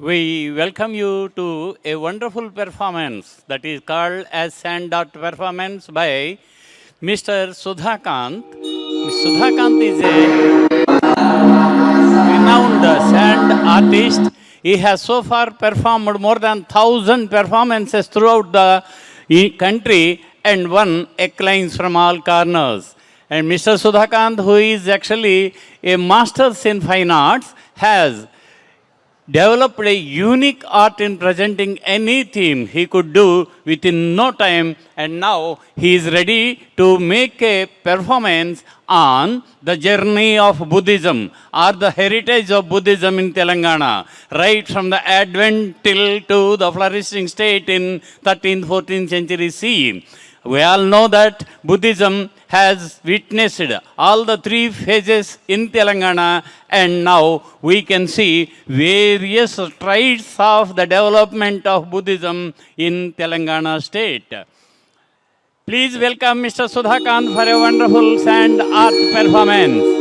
We welcome you to a wonderful performance that is called as Sand Art Performance by Mr. Sudhakant. Sudhakant is a renowned sand artist. He has so far performed more than 1,000 performances throughout the country and won acclaims from all corners. And Mr. Sudhakant, who is actually a master's in fine arts, has developed a unique art in presenting any theme he could do within no time, and now he is ready to make a performance on the journey of Buddhism or the heritage of Buddhism in Telangana, right from the Advent till to the flourishing state in 13th, 14th century CE. We all know that Buddhism has witnessed all the three phases in Telangana, and now we can see various strides of the development of Buddhism in Telangana state. Please welcome Mr. Sudhakant for a wonderful sand art performance.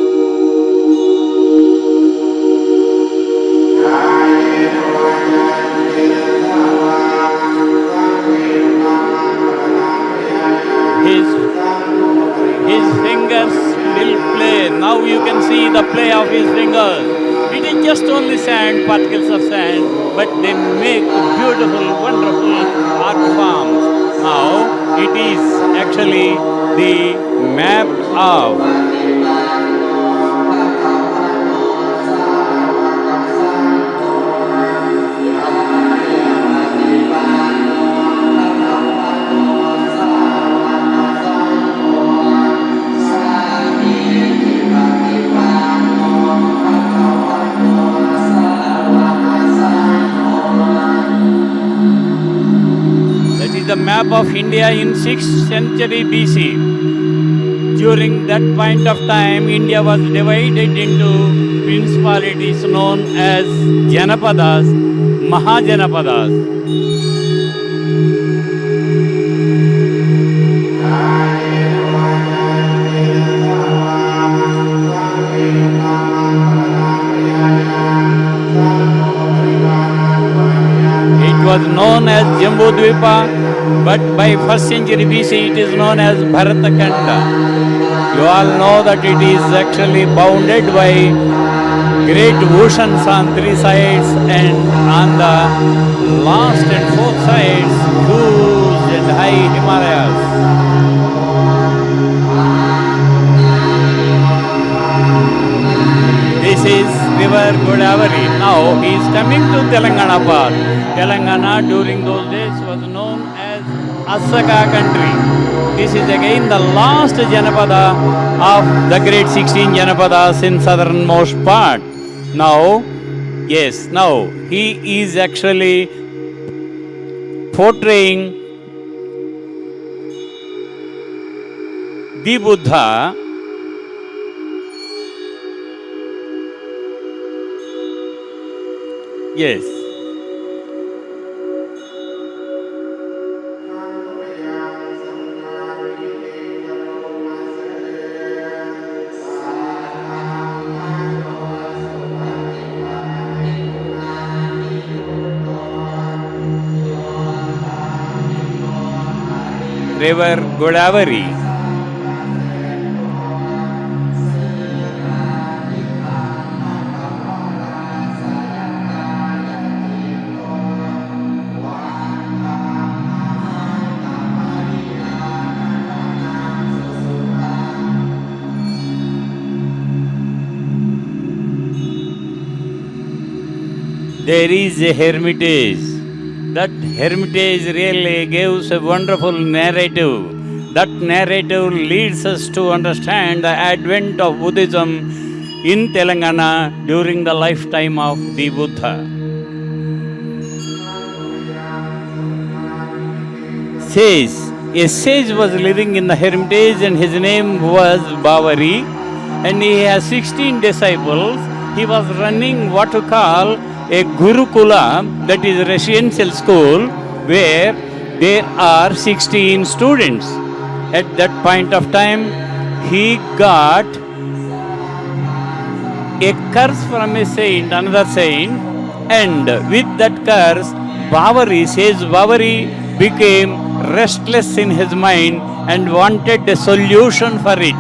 His fingers will play. Now you can see the play of his fingers. It is just only sand, particles of sand, but they make beautiful, wonderful art forms. Now it is actually the map of the map of India in 6th century BC. During that point of time, India was divided into principalities known as Janapadas, Mahajanapadas. It was known as Jambudvipa, but by 1st century BC it is known as Bharatakanda. You all know that it is actually bounded by great oceans on three sides, and on the last and fourth sides, huge and high Himalayas. This is river Godavari. Now he is coming to Telangana part. Telangana during those days was known as Asaka country. This is again the last Janapada of the great 16 Janapadas in southernmost part. Now, yes, now he is actually portraying the Buddha yes. River Godavari. There is a hermitage. That hermitage really gives a wonderful narrative. That narrative leads us to understand the advent of Buddhism in Telangana during the lifetime of the Buddha. A sage was living in the hermitage, and his name was Bavari, and he has 16 disciples. He was running what to call a Gurukula, that is a residential school, where there are 16 students. At that point of time, he got a curse from a saint, another saint, And with that curse, Bavari, says Bavari, became restless in his mind and wanted a solution for it.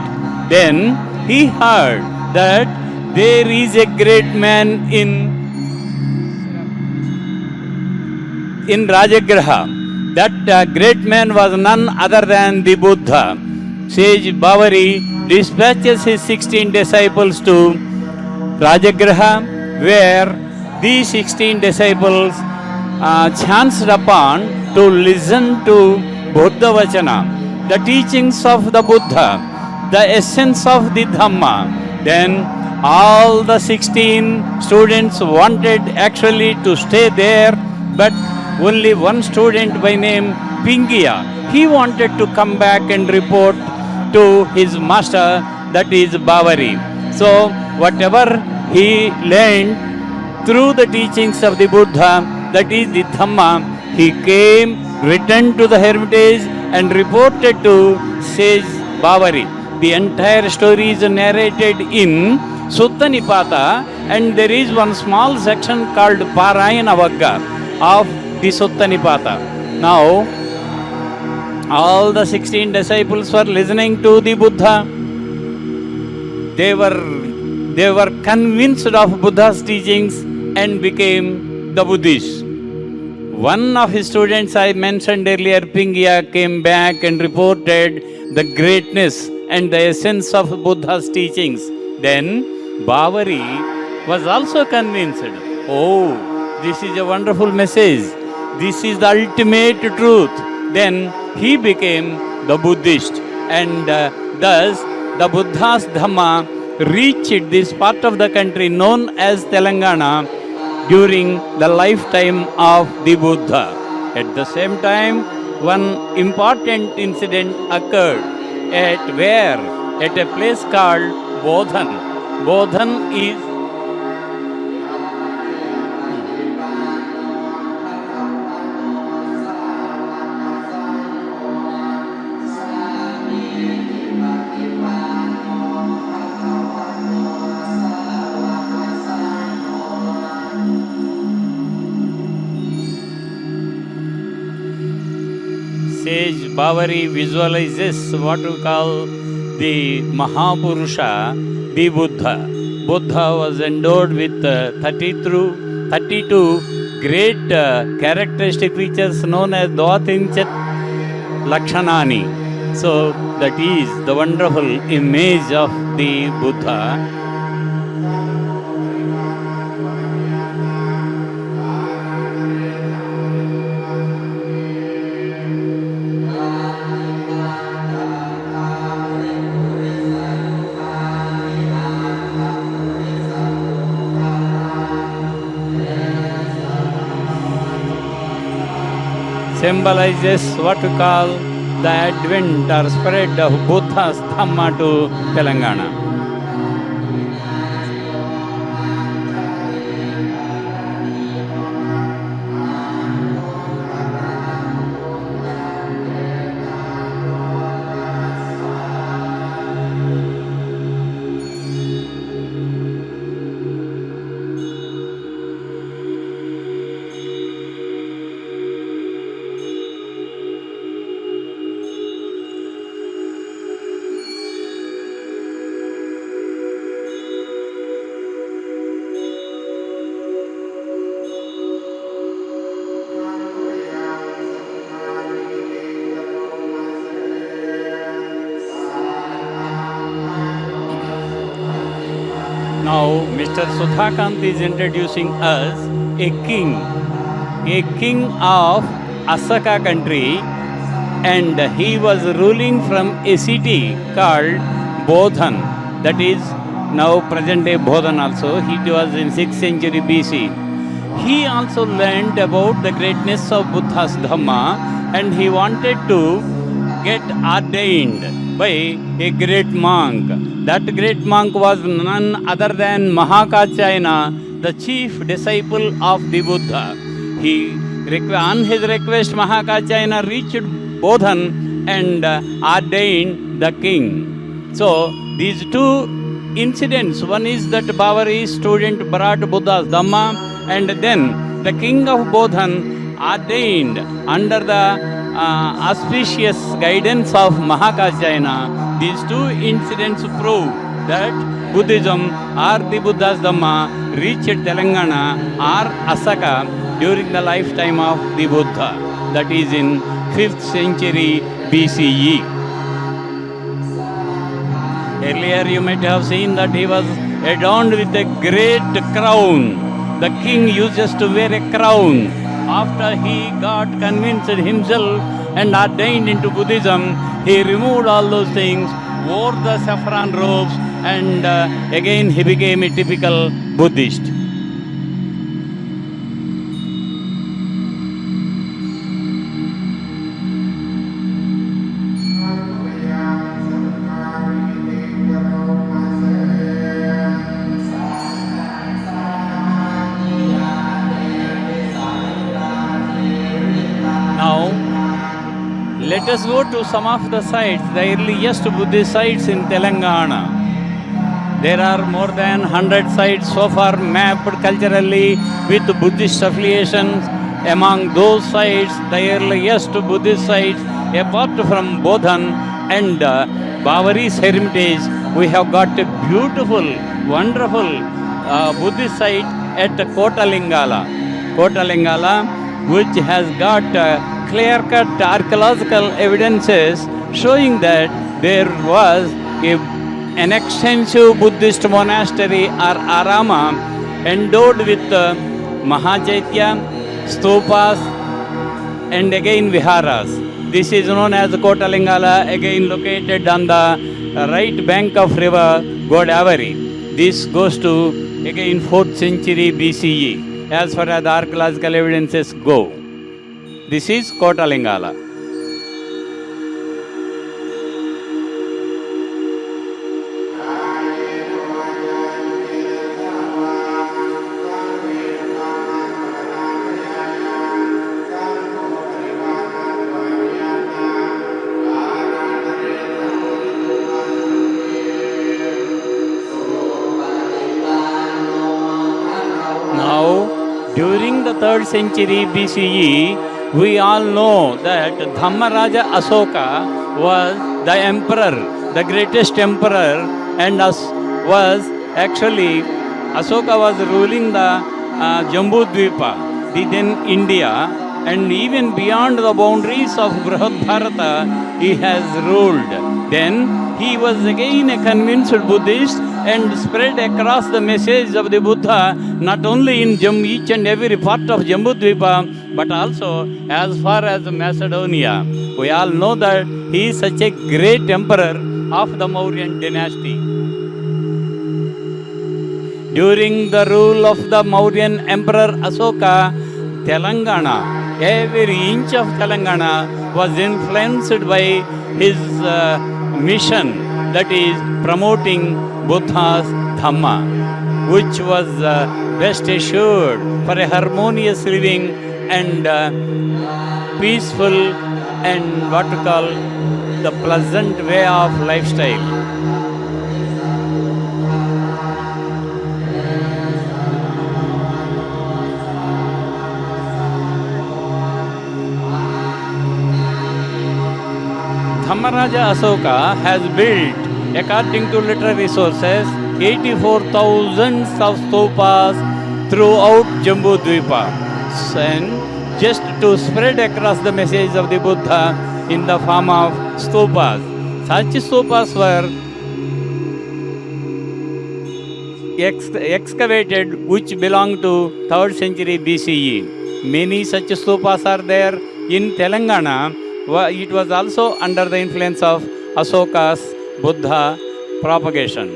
Then he heard that there is a great man in Rajagraha. That great man was none other than the Buddha. Sage Bavari dispatches his 16 disciples to Rajagraha, where these 16 disciples chanced upon to listen to Buddha Vachana, the teachings of the Buddha, the essence of the Dhamma. Then all the 16 students wanted actually to stay there, but only one student by name Pingia, he wanted to come back and report to his master, that is Bavari. So whatever he learned through the teachings of the Buddha, that is the Dhamma, he came, returned to the hermitage and reported to sage Bavari. The entire story is narrated in Sutta Nipata, and there is one small section called Parayana Vagga of the Sutta Nipata. Now, all the 16 disciples were listening to the Buddha. They were convinced of Buddha's teachings and became the Buddhists. One of his students I mentioned earlier, Pingia, came back and reported the greatness and the essence of Buddha's teachings. Then Bavari was also convinced, oh, this is a wonderful message. This is the ultimate truth. Then he became the Buddhist, and thus the Buddha's Dhamma reached this part of the country known as Telangana during the lifetime of the Buddha. At the same time, one important incident occurred at a place called Bodhan. Bodhan is sage Bavari visualizes what we call the Mahapurusha, the Buddha. Buddha was endowed with 32 great characteristic features known as Dvatinchat Lakshanani. So that is the wonderful image of the Buddha. Symbolizes what we call the advent or spread of Buddha's Dhamma to Telangana. Now, Mr. Sudhakant is introducing us a king of Asaka country, and he was ruling from a city called Bodhan, that is now present day Bodhan also. He was in 6th century BC. He also learned about the greatness of Buddha's Dhamma, and he wanted to get ordained by a great monk. That great monk was none other than Mahakachayana, the chief disciple of the Buddha. On his request, Mahakachayana reached Bodhan and ordained the king. So these two incidents, one is that Bavari's student brought Buddha's Dhamma, And then the king of Bodhan ordained under the auspicious guidance of Mahakasyayana. These two incidents prove that Buddhism or the Buddha's Dhamma reached Telangana or Asaka during the lifetime of the Buddha, that is in 5th century BCE. Earlier you might have seen that he was adorned with a great crown. The king uses to wear a crown. After he got convinced himself and ordained into Buddhism, he removed all those things, wore the saffron robes, and again he became a typical Buddhist. Now, let us go to some of the sites, the earliest Buddhist sites in Telangana. There are more than 100 sites so far mapped culturally with Buddhist affiliations. Among those sites, the earliest Buddhist sites, apart from Bodhan and Bavari's Hermitage, we have got a beautiful, wonderful Buddhist site at Kotalingala. Kotalingala, which has got clear-cut archaeological evidences showing that there was an extensive Buddhist monastery or arama endowed with Mahachaitya, stupas, and again viharas. This is known as Kotalingala, again located on the right bank of river Godavari. This goes to again 4th century BCE as far as the archaeological evidences go. This is Kotalingala. Now, during the 3rd century BCE, we all know that Dhammaraja Asoka was the emperor, the greatest emperor, and was actually Asoka was ruling the Jambudvipa, the then India, and even beyond the boundaries of Brihad Bharata, he has ruled. Then he was again a convinced Buddhist and spread across the message of the Buddha not only in each and every part of Jambudvipa but also as far as Macedonia. We all know that he is such a great emperor of the Mauryan dynasty. During the rule of the Mauryan Emperor Asoka, Telangana, every inch of Telangana was influenced by his mission, that is promoting Buddha's Dhamma, which was best assured for a harmonious living and peaceful and what we call the pleasant way of lifestyle. Dhammaraja Asoka has built, according to literary sources, 84,000 of stupas throughout Jambudvipa, and just to spread across the message of the Buddha in the form of stupas. Such stupas were excavated which belong to 3rd century BCE. Many such stupas are there in Telangana. It was also under the influence of Asoka's Buddha propagation.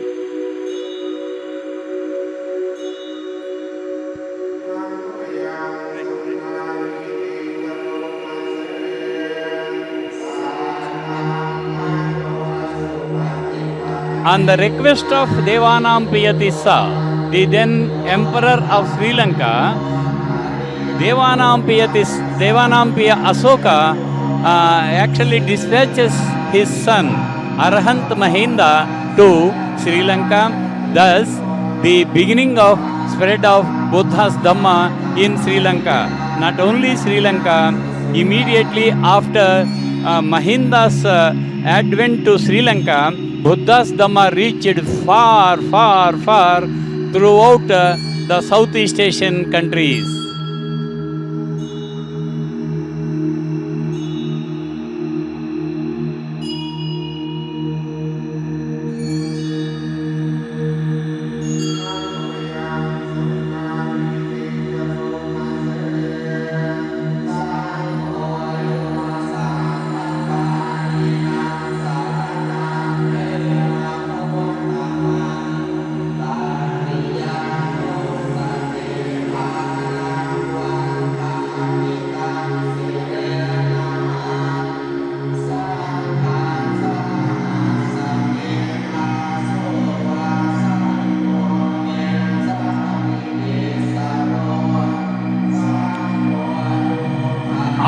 On the request of Devanampaya Tissa, the then emperor of Sri Lanka, Devanampaya Asoka actually dispatches his son Arahant Mahinda to Sri Lanka. Thus, the beginning of spread of Buddha's Dhamma in Sri Lanka. Not only Sri Lanka, immediately after Mahinda's advent to Sri Lanka, Buddha's Dhamma reached far, far, far throughout the Southeast Asian countries.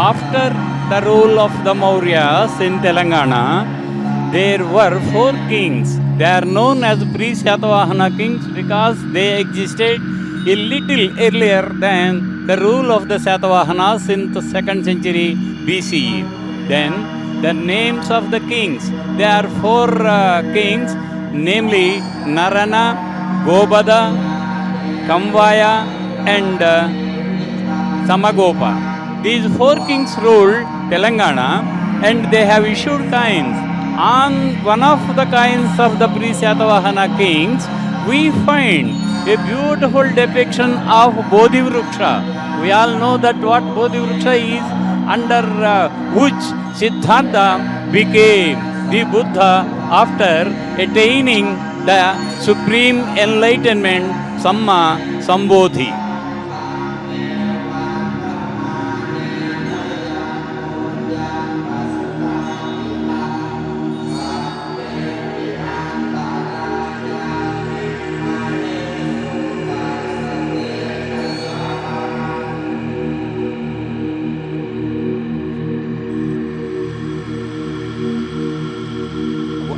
After the rule of the Mauryas in Telangana, there were 4 kings. They are known as pre-Satavahana kings because they existed a little earlier than the rule of the Satavahanas in the 2nd century BCE. Then the names of the kings, there are 4 kings, namely Narana, Gobada, Kamvaya and Samagopa. These 4 kings ruled Telangana and they have issued coins. On one of the coins of the pre-Satavahana kings, we find a beautiful depiction of Bodhi Vruksha. We all know that what Bodhi Vruksha is, under which Siddhartha became the Buddha after attaining the supreme enlightenment, Samma Sambodhi.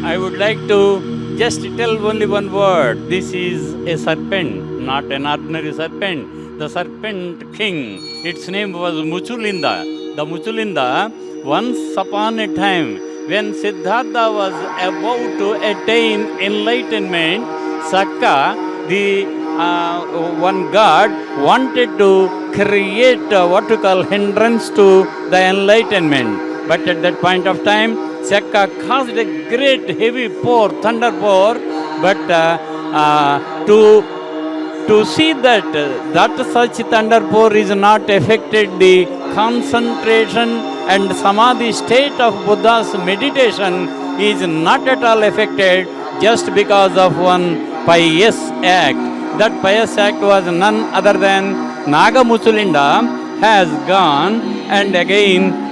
I would like to just tell only one word. This is a serpent, not an ordinary serpent. The serpent king, its name was Muchulinda. The Muchulinda, once upon a time, when Siddhartha was about to attain enlightenment, Sakka, the one god, wanted to create what we call hindrance to the enlightenment. But at that point of time, Sakka caused a great heavy pour, thunder pour, but to see that such thunder pour is not affected the concentration and samadhi state of Buddha's meditation is not at all affected just because of one pious act. That pious act was none other than Naga Muchulinda has gone and again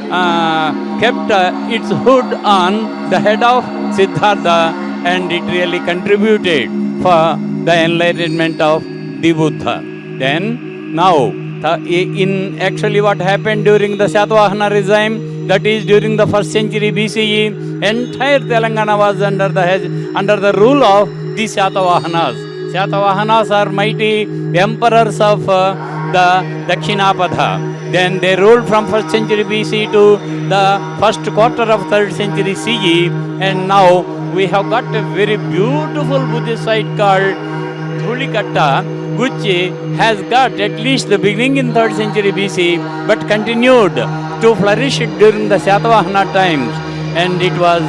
kept its hood on the head of Siddhartha, and it really contributed for the enlightenment of the Buddha. Then now, in actually what happened during the Satavahana regime, that is during the 1st century BCE, entire Telangana was under the rule of the Satavahanas. Satavahanas are mighty emperors of the Dakshinapada. Then they ruled from 1st century BC to the first quarter of 3rd century CE, and now we have got a very beautiful Buddhist site called Dhulikatta, which has got at least the beginning in 3rd century BC, but continued to flourish during the Satavahana times, and it was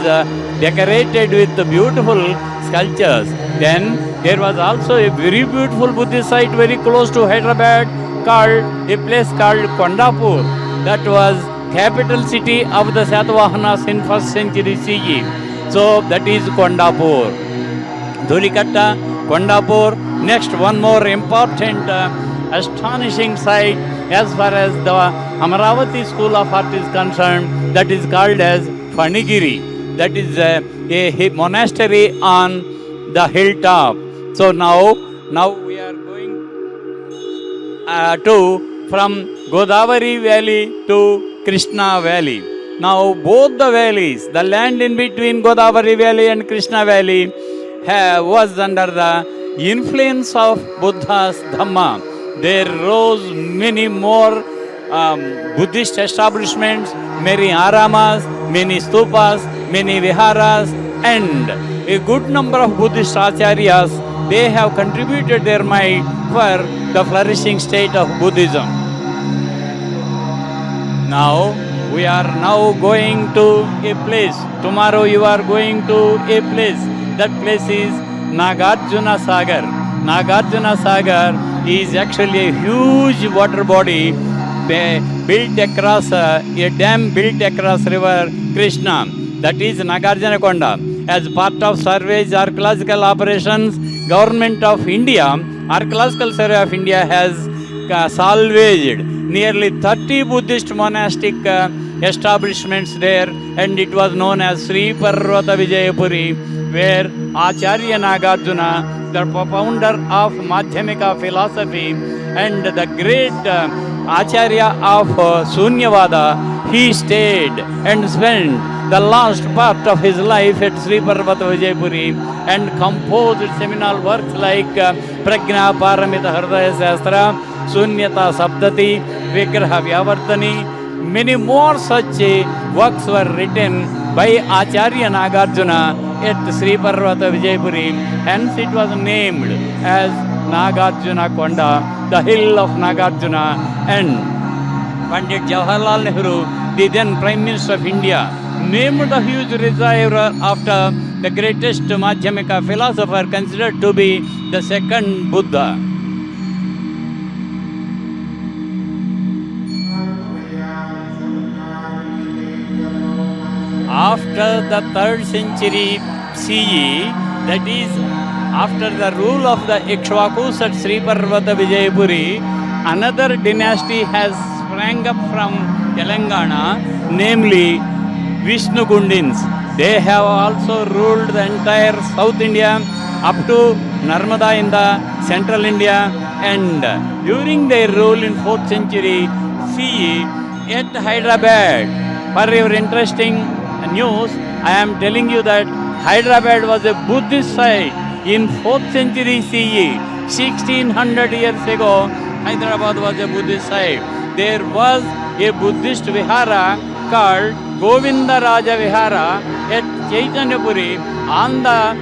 decorated with beautiful sculptures. Then there was also a very beautiful Buddhist site very close to Hyderabad, called a place called Kondapur. That was capital city of the Satavahanas in 1st century CE. So that is Kondapur. Dhulikatta, Kondapur. Next, one more important astonishing site as far as the Amaravati School of Art is concerned, that is called as Phanigiri. That is a monastery on the hilltop. So now we are going from Godavari Valley to Krishna Valley. Now both the valleys, the land in between Godavari Valley and Krishna Valley was under the influence of Buddha's Dhamma. there rose many more Buddhist establishments, many aramas, many stupas, many viharas, and a good number of Buddhist acharyas. They have contributed their might for the flourishing state of Buddhism. Now, we are now going to a place. Tomorrow you are going to a place. That place is Nagarjuna Sagar. Nagarjuna Sagar is actually a huge water body built across a dam built across river Krishna. That is Nagarjuna Konda. As part of surveys, archaeological operations, Government of India, Archaeological Survey of India has salvaged nearly 30 Buddhist monastic establishments there, and it was known as Sri Parvata Vijayapuri, where Acharya Nagarjuna, the founder of Madhyamika philosophy and the great Acharya of Sunyavada, he stayed and spent the last part of his life at Sri Parvata Vijayapuri and composed seminal works like Prajna Paramita Hridaya Shastra, Sunyata Saptati, Vigraha Vyavartani. Many more such works were written by Acharya Nagarjuna at Sri Parvata Vijayapuri. Hence it was named as Nagarjuna Konda, the hill of Nagarjuna. And Pandit Jawaharlal Nehru, the then Prime Minister of India, named the huge reservoir after the greatest Madhyamika philosopher, considered to be the second Buddha. After the 3rd century CE, that is after the rule of the Ikshvakus at Sri Parvata Vijayapuri, another dynasty has sprang up from Telangana, namely Vishnugundins. They have also ruled the entire South India up to Narmada in the central India, and during their rule in 4th century CE at Hyderabad. For your interesting news, I am telling you that Hyderabad was a Buddhist site in 4th century CE. 1600 years ago, Hyderabad was a Buddhist site. There was a Buddhist vihara called Govinda Raja Vihara at Chaitanyapuri on the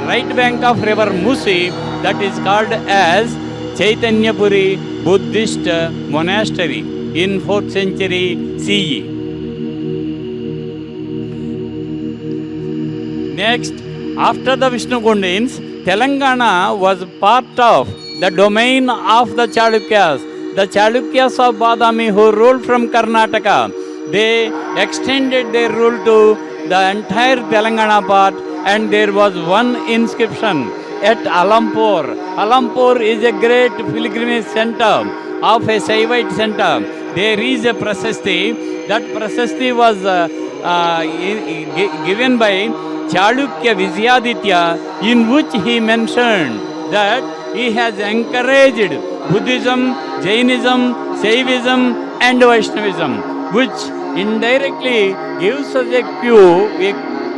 right bank of river Musi, that is called as Chaitanyapuri Buddhist Monastery in 4th century CE. Next, after the Vishnugundins, Telangana was part of the domain of the Chalukyas. The Chalukyas of Badami, who ruled from Karnataka, they extended their rule to the entire Telangana part, and there was one inscription at Alampur. Alampur is a great pilgrimage center of a Saivite center. There is a prasasti. That prasasti was given by Chalukya Vijayaditya, in which he mentioned that he has encouraged Buddhism, Jainism, Saivism and Vaishnavism, which indirectly gives us a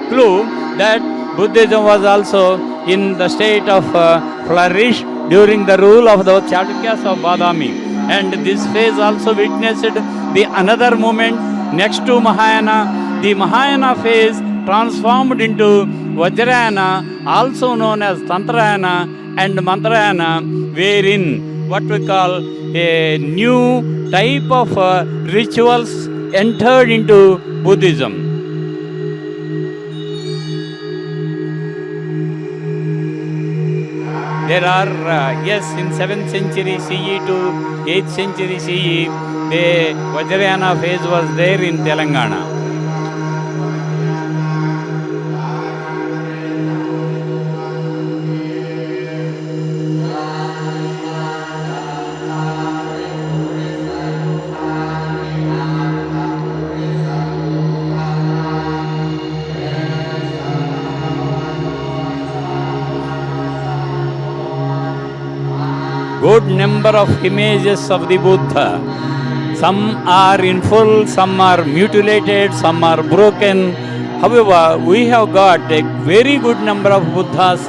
clue that Buddhism was also in the state of flourish during the rule of the Chalukyas of Badami. And this phase also witnessed the another movement next to Mahayana. The Mahayana phase transformed into Vajrayana, also known as Tantrayana and Mantrayana, wherein what we call a new type of rituals entered into Buddhism. There are, in 7th century CE to 8th century CE, the Vajrayana phase was there in Telangana. Good number of images of the Buddha. Some are in full, some are mutilated, some are broken. However, we have got a very good number of Buddha's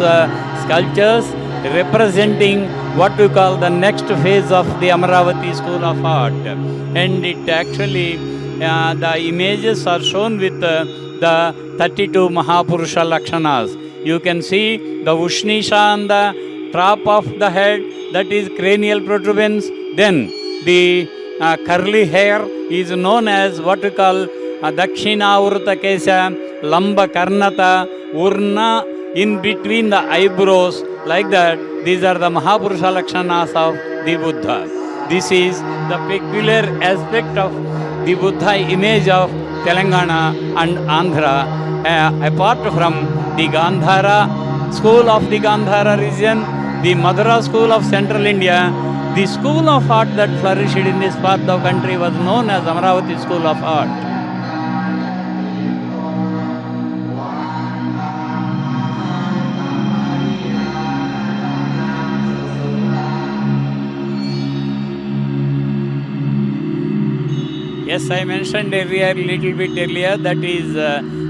sculptures representing what we call the next phase of the Amaravati School of Art. And it actually, the images are shown with the 32 Mahapurusha Lakshanas. You can see the Ushnisha on the top of the head, that is cranial protuberance. Then the curly hair is known as what we call Dakshina Urta Kesha, Lamba Karnata, Urna in between the eyebrows, like that. These are the Mahapurusha Lakshanas of the Buddha. This is the peculiar aspect of the Buddha image of Telangana and Andhra, apart from the Gandhara school of the Gandhara region, the Madura school of central India. The school of art that flourished in this part of the country was known as Amaravati School of Art. Yes, I mentioned little bit earlier, that is,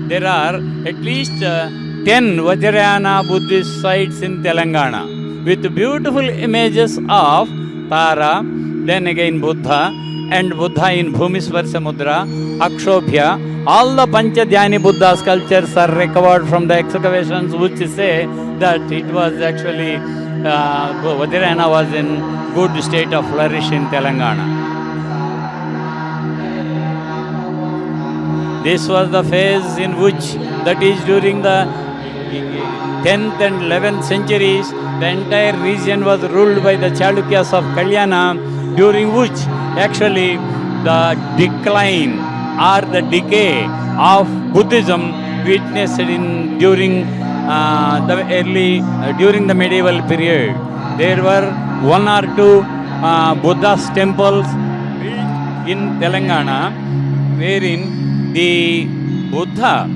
there are at least 10 Vajrayana Buddhist sites in Telangana with beautiful images of Tara, then again Buddha, and Buddha in Bhumisvarsha Mudra, Akshobhya. All the Panchadhyani Buddha sculptures are recovered from the excavations, which say that it was actually, Vajrayana was in good state of flourish in Telangana. This was the phase in which, that is during the 10th and 11th centuries, the entire region was ruled by the Chalukyas of Kalyana, during which actually the decline or the decay of Buddhism witnessed during the medieval period. There were one or two Buddha's temples built in Telangana, wherein the Buddha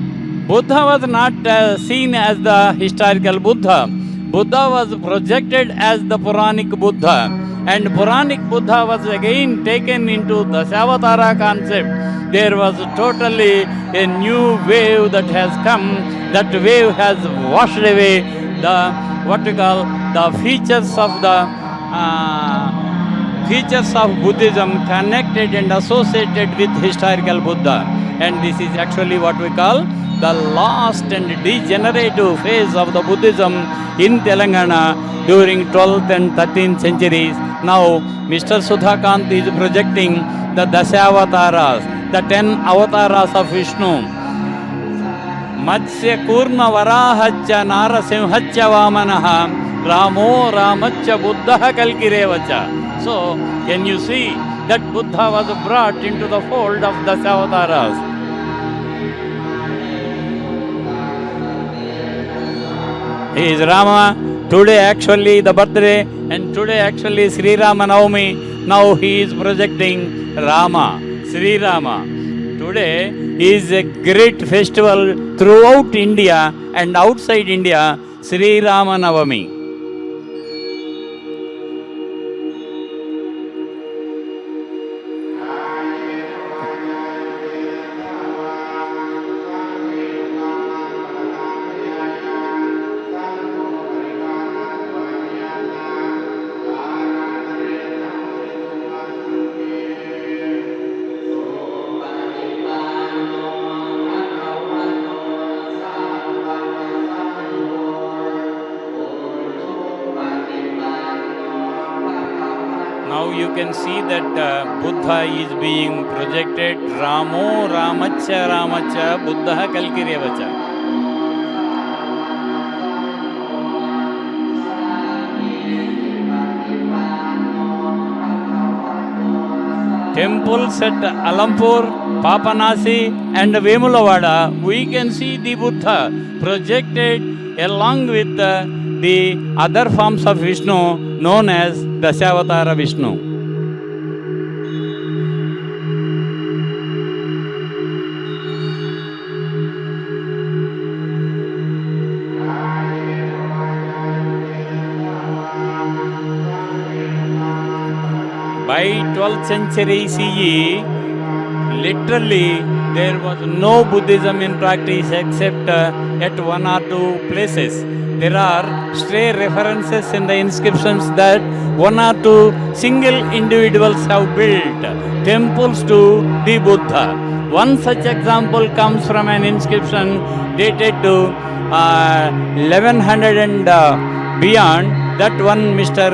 was not seen as the historical Buddha. Buddha was projected as the Puranic Buddha, and Puranic Buddha was again taken into the Dasavatara concept. There was totally a new wave that has come. That wave has washed away the what we call the features of Buddhism connected and associated with historical Buddha. And this is actually what we call the last and degenerative phase of the Buddhism in Telangana during 12th and 13th centuries. Now, Mr. Sudhakant is projecting the Dasavataras, the 10 avatars of Vishnu. Matsya Kurma Varahaccha Narasimhaccha Vamanaha Ramo Ramaccha Buddha Kalkirevacha. So, can you see that Buddha was brought into the fold of Dasavataras? He is Rama. Today actually the birthday, and today actually Sri Rama Navami. Now he is projecting Rama, Sri Rama. Today is a great festival throughout India and outside India, Sri Rama Navami. Now you can see that Buddha is being projected. Ramo Ramaccha Ramaccha Buddha Kalkirevacha. Temples at Alampur, Papanasi and Vemulavada, we can see the Buddha projected along with the other forms of Vishnu known as Dasavatara Vishnu. By 12th century CE, literally there was no Buddhism in practice except at one or two places. There are stray references in the inscriptions that one or two single individuals have built temples to the Buddha. One such example comes from an inscription dated to 1100 and beyond. That one Mr.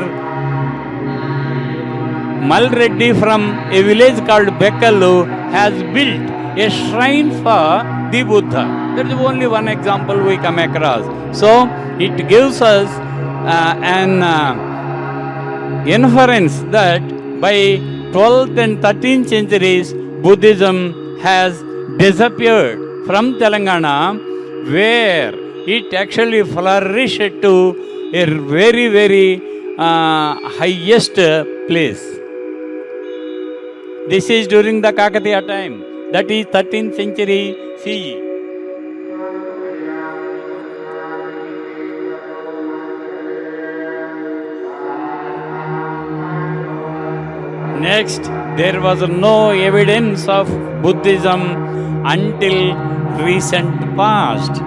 Malreddy from a village called Bekkalu has built a shrine for the Buddha. That is only one example we come across. So it gives us an inference that by 12th and 13th centuries, Buddhism has disappeared from Telangana, where it actually flourished to a very, very highest place. This is during the Kakatiya time, that is 13th century CE. Next, there was no evidence of Buddhism until recent past,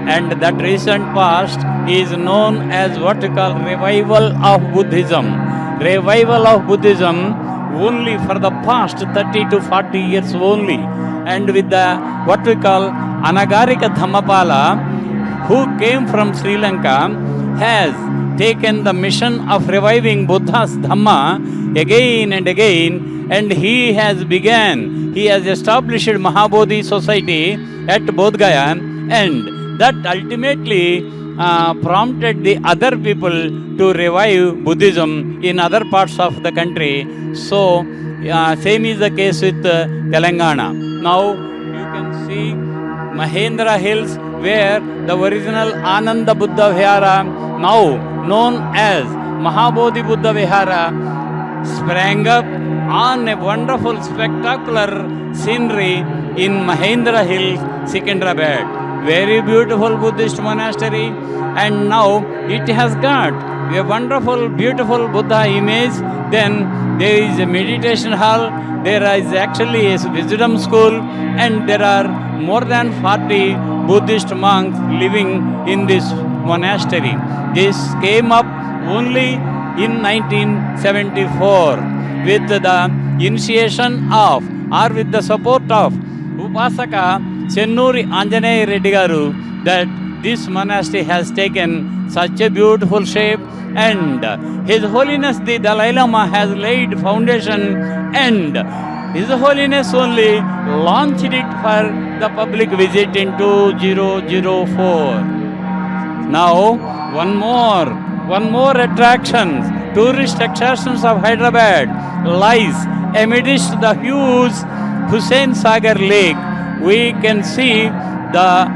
and that recent past is known as what we call revival of Buddhism. Revival of Buddhism only for the past 30 to 40 years only, and with the what we call Anagarika Dhammapala, who came from Sri Lanka, has taken the mission of reviving Buddha's Dhamma again and again, and he has established Mahabodhi Society at Bodh Gaya, and that ultimately prompted the other people to revive Buddhism in other parts of the country. So same is the case with Telangana. Now you can see Mahendra Hills, where the original Ananda Buddha Vihara, now known as Mahabodhi Buddha Vihara, sprang up on a wonderful, spectacular scenery in Mahendra Hills, Secunderabad. Very beautiful Buddhist monastery, and now it has got a wonderful, beautiful Buddha image. Then there is a meditation hall, there is actually a wisdom school, and there are more than 40 Buddhist monks living in this monastery. This came up only in 1974 with the initiation of, or with the support of, Upasaka Chennuri Anjaneya Reddy Garu, that this monastery has taken such a beautiful shape, and His Holiness the Dalai Lama has laid foundation, and His Holiness only launched it for the public visit in 2004. Now one more attraction, tourist attractions of Hyderabad lies amidst the huge Hussain Sagar Lake. We can see the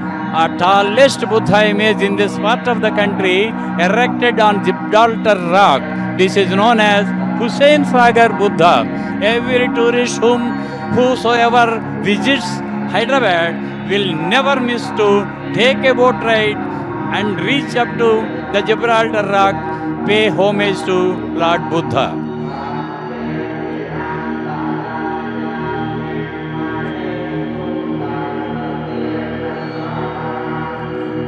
tallest Buddha image in this part of the country, erected on Gibraltar Rock. This is known as Hussain Sagar Buddha. Every tourist whosoever visits Hyderabad will never miss to take a boat ride and reach up to the Gibraltar Rock, pay homage to Lord Buddha.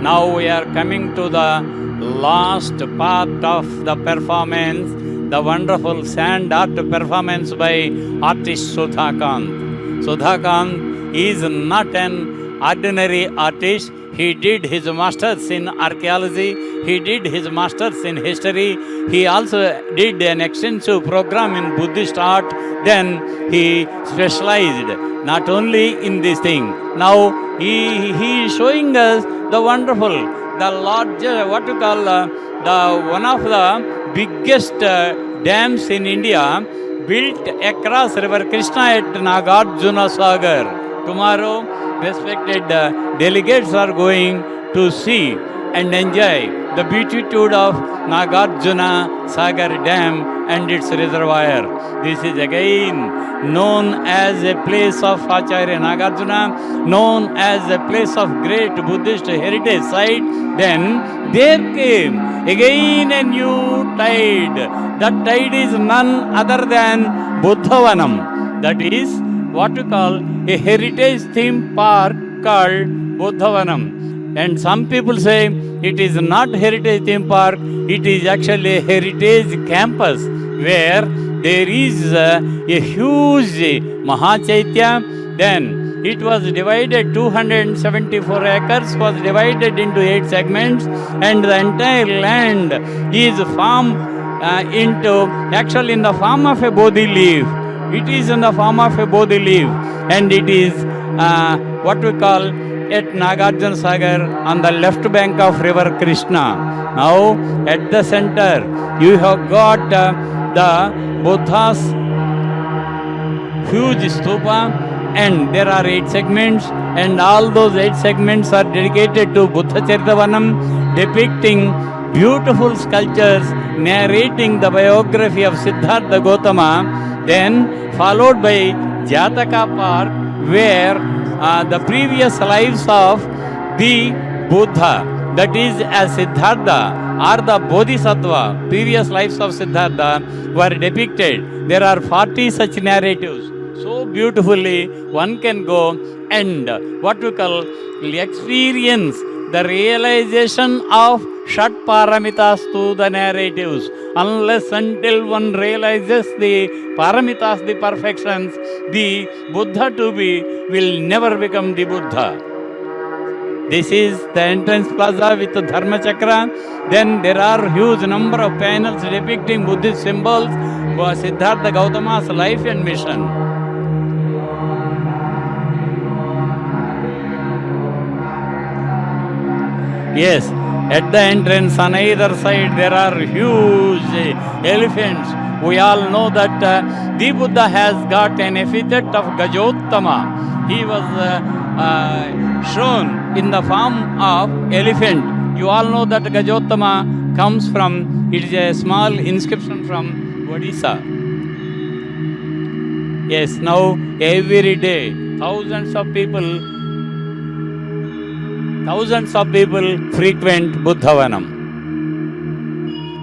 Now we are coming to the last part of the performance, the wonderful sand art performance by artist Sudha Kant. Sudha Kant is not an ordinary artist. He did his masters in archaeology, he did his masters in history, he also did an extensive program in Buddhist art. Then he specialized not only in this thing. Now he is showing us the wonderful, the larger, what you call the one of the biggest dams in India, built across river Krishna at Nagarjuna Sagar. Tomorrow, respected delegates are going to see and enjoy the beatitude of Nagarjuna Sagar Dam and its reservoir. This is again known as a place of Acharya Nagarjuna, known as a place of great Buddhist heritage site. Then there came again a new tide. That tide is none other than Buddhavanam. That is what we call a heritage theme park called Buddhavanam. And some people say it is not heritage theme park, it is actually a heritage campus where there is a huge Mahachaitya. Then it was divided, 274 acres was divided into 8 segments, and the entire land is formed into, actually in the form of a Bodhi leaf. It is in the form of a Bodhi leaf, and it is what we call at Nagarjuna Sagar on the left bank of river Krishna. Now at the center you have got the Buddha's huge stupa, and there are 8 segments, and all those 8 segments are dedicated to Buddha Charitavanam, depicting beautiful sculptures narrating the biography of Siddhartha Gautama. Then followed by Jataka Park, where the previous lives of the Buddha, that is as Siddhartha or the Bodhisattva, previous lives of Siddhartha were depicted. There are 40 such narratives. So beautifully one can go and what we call experience the realization of Shat Paramitas through the narratives. Unless until one realizes the Paramitas, the perfections, the Buddha to be will never become the Buddha. This is the entrance plaza with the Dharma Chakra. Then there are huge number of panels depicting Buddhist symbols for Siddhartha Gautama's life and mission. Yes, at the entrance on either side there are huge elephants. We all know that the Buddha has got an epithet of Gajottama. He was shown in the form of elephant. You all know that Gajottama comes from, it is a small inscription from Odisha. Yes, now every day thousands of people frequent Buddhavanam.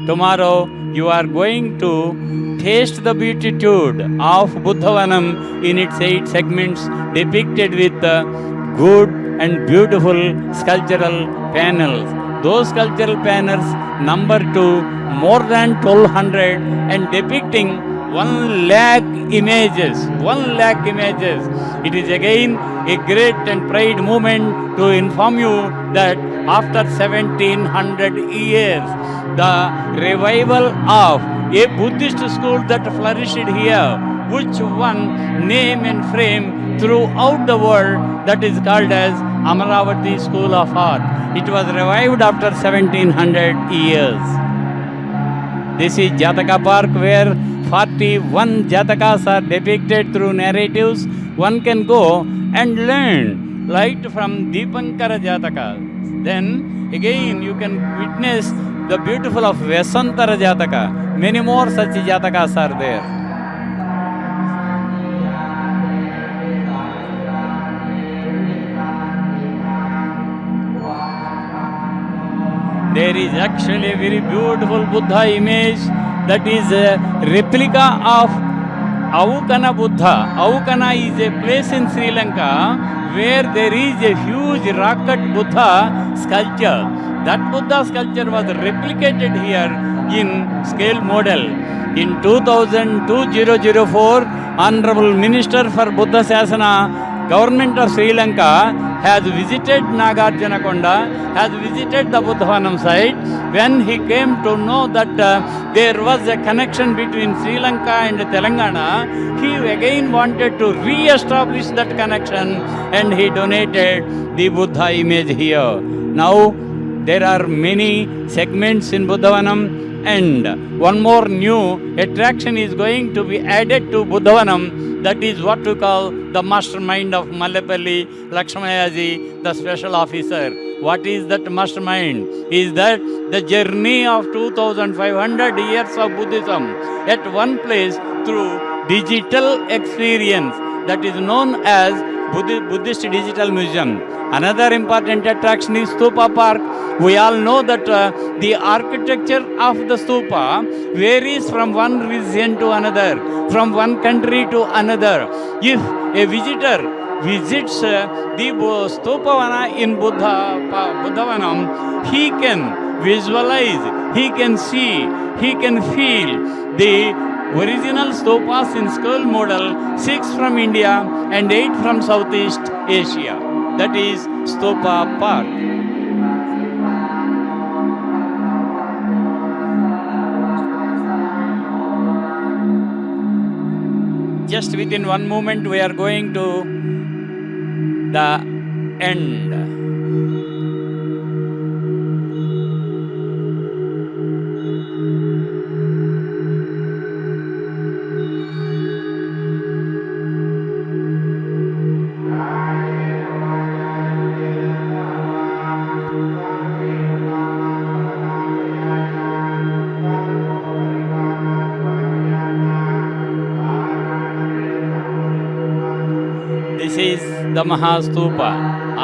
Tomorrow you are going to taste the beatitude of Buddhavanam in its 8 segments depicted with good and beautiful sculptural panels. Those sculptural panels number to more than 1200 and depicting 1 lakh images. 1 lakh images. It is again a great and pride moment to inform you that after 1700 years, the revival of a Buddhist school that flourished here, which won name and fame throughout the world, that is called as Amaravati School of Art. It was revived after 1700 years. This is Jataka Park, where 41 Jatakas are depicted through narratives. One can go and learn light from Deepankara Jataka. Then again you can witness the beautiful of Vesantara Jataka. Many more such Jatakas are there. There is actually a very beautiful Buddha image that is a replica of Avukana Buddha. Avukana is a place in Sri Lanka where there is a huge rocket Buddha sculpture. That Buddha sculpture was replicated here in scale model. In 2004, Honorable Minister for Buddha Sasana, Government of Sri Lanka has visited Nagarjunakonda, has visited the Buddhavanam site. When he came to know that there was a connection between Sri Lanka and Telangana, he again wanted to re-establish that connection and he donated the Buddha image here. Now there are many segments in Buddhavanam, and one more new attraction is going to be added to Buddhavanam. That is what we call the mastermind of Mallappalli Lakshmanayaji, the special officer. What is that mastermind? Is that the journey of 2500 years of Buddhism at one place through digital experience, that is known as Buddhist Digital Museum. Another important attraction is Stupa Park. We all know that the architecture of the stupa varies from one region to another, from one country to another. If a visitor visits the Stupavana in Buddhavanam, he can visualize, he can see, he can feel the original stupas in skull model, 6 from India and 8 from Southeast Asia. That is Stupa Park. Just within one moment, we are going to the end. This is the Mahastupa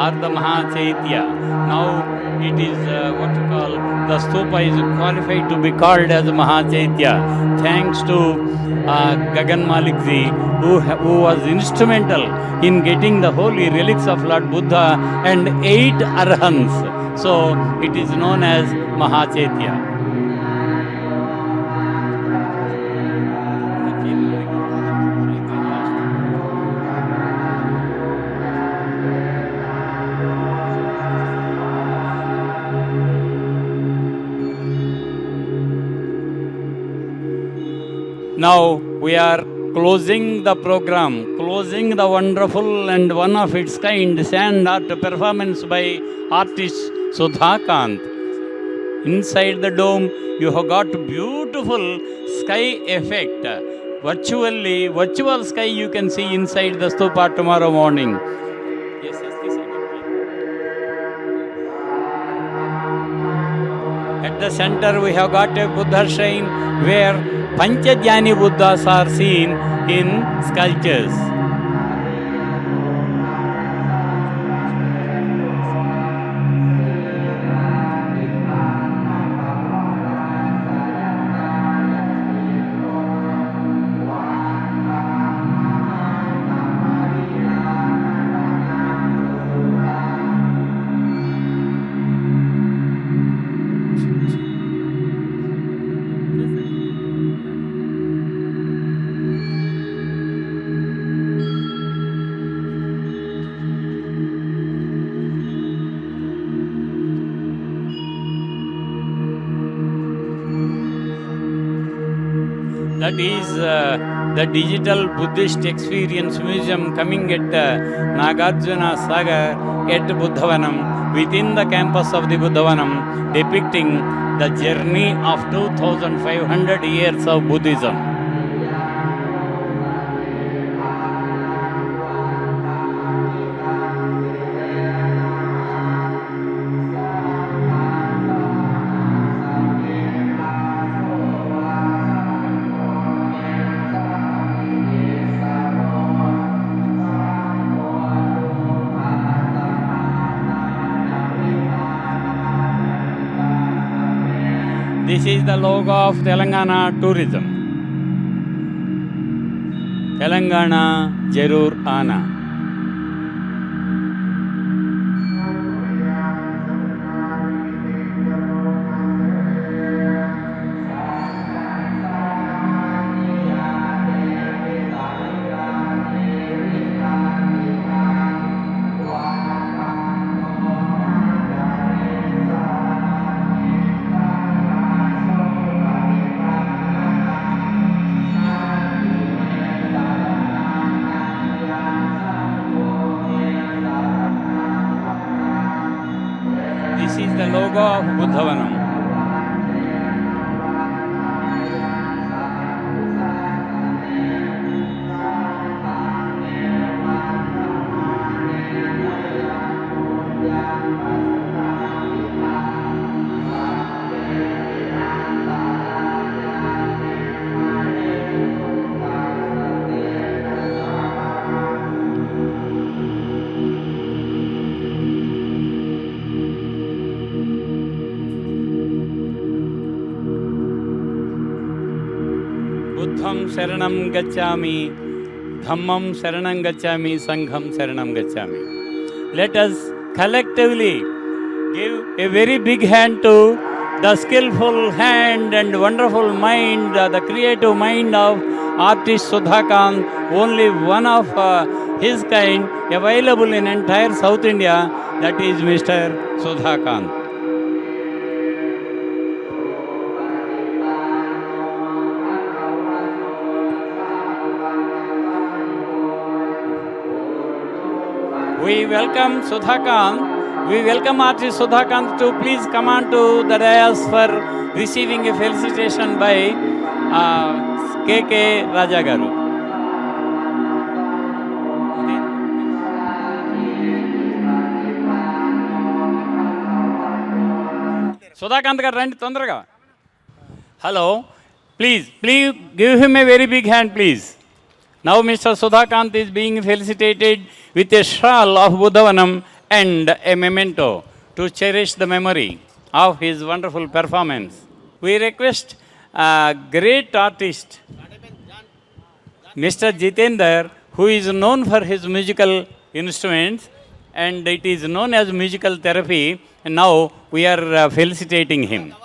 or the Mahachaitya. Now it is what you call the stupa is qualified to be called as Mahachaitya, thanks to Gagan Malikji, who was instrumental in getting the holy relics of Lord Buddha and 8 Arhants. So it is known as Mahachaitya. Now we are closing the program, closing the wonderful and one of its kind sand art performance by artist Sudhakant. Inside the dome, you have got beautiful sky effect. Virtual sky you can see inside the stupa tomorrow morning. Yes, this At the center we have got a Buddha shrine where Panchadhyani Buddhas are seen in sculptures. That is the Digital Buddhist Experience Museum coming at Nagarjuna Sagar at Buddhavanam, within the campus of the Buddhavanam, depicting the journey of 2500 years of Buddhism. This is the logo of Telangana tourism. Telangana Jarur Ana. This is the logo of Buddhavanam. Buddham Sharanam Gacchami, Dhammam Saranam Gacchami, Sangham Saranam Gacchami. Let us collectively give a very big hand to the skillful hand and wonderful mind, the creative mind of artist Sudhakant, only one of his kind available in entire South India, that is Mr. Sudhakant. We welcome Sudhakant. We welcome artist Sudhakant to please come on to the dais for receiving a felicitation by K.K. Raja Garu. Sudhakant garu randi tondaraga. Hello. Please give him a very big hand, please. Now Mr. Sudhakant is being felicitated with a shawl of Buddhavanam and a memento to cherish the memory of his wonderful performance. We request a great artist, Mr. Jitendra, who is known for his musical instruments and it is known as musical therapy, and now we are felicitating him.